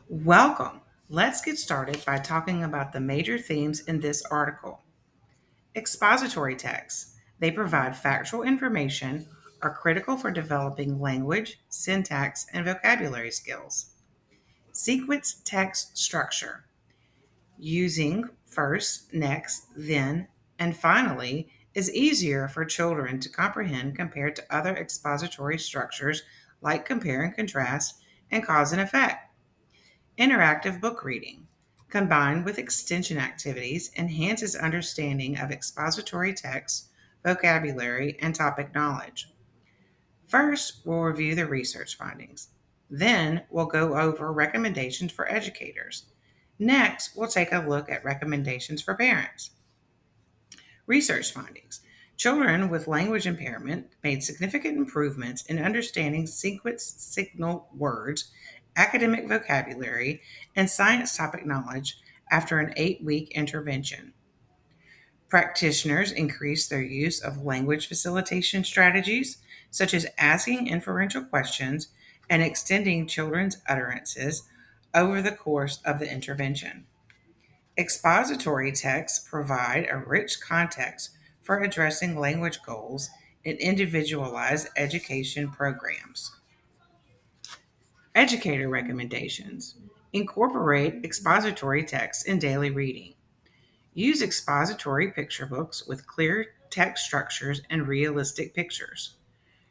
Welcome. Let's get started by talking about the major themes in this article. Expository texts. They provide factual information, are critical for developing language, syntax, and vocabulary skills. Sequence text structure. Using first, next, then, and finally is easier for children to comprehend compared to other expository structures like compare and contrast and cause and effect. Interactive book reading, combined with extension activities, enhances understanding of expository text, vocabulary, and topic knowledge. First, we'll review the research findings. Then, we'll go over recommendations for educators. Next, we'll take a look at recommendations for parents. Research findings. Children with language impairment made significant improvements in understanding sequence signal words, academic vocabulary, and science topic knowledge after an 8-week intervention. Practitioners increased their use of language facilitation strategies, such as asking inferential questions and extending children's utterances over the course of the intervention. Expository texts provide a rich context for addressing language goals in individualized education programs. Educator recommendations incorporate expository text in daily reading. Use expository picture books with clear text structures and realistic pictures.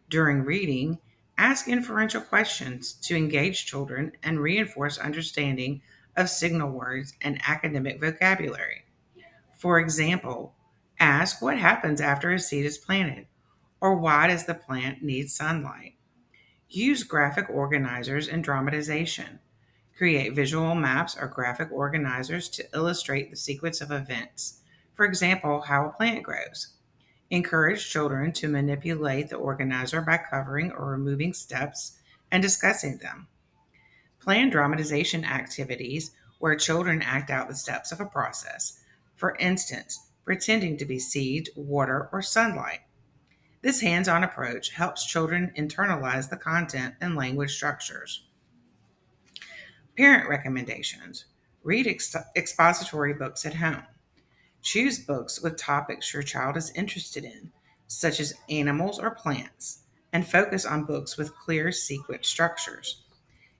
During reading, ask inferential questions to engage children and reinforce understanding of signal words and academic vocabulary. For example, ask what happens after a seed is planted, or why does the plant need sunlight? Use graphic organizers and dramatization. Create visual maps or graphic organizers to illustrate the sequence of events. For example, how a plant grows. Encourage children to manipulate the organizer by covering or removing steps and discussing them. Plan dramatization activities where children act out the steps of a process. For instance, pretending to be seeds, water, or sunlight. This hands on approach helps children internalize the content and language structures. Parent recommendations read expository books at home. Choose books with topics your child is interested in, such as animals or plants, and focus on books with clear sequence structures.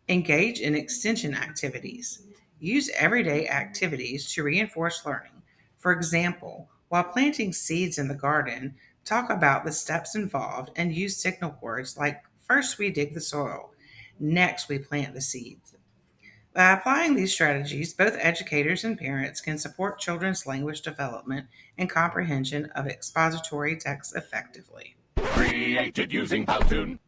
Engage in extension activities. Use everyday activities to reinforce learning. For example, while planting seeds in the garden, talk about the steps involved and use signal words like first we dig the soil, next we plant the seeds. By applying these strategies, both educators and parents can support children's language development and comprehension of expository text effectively. Created using Powtoon.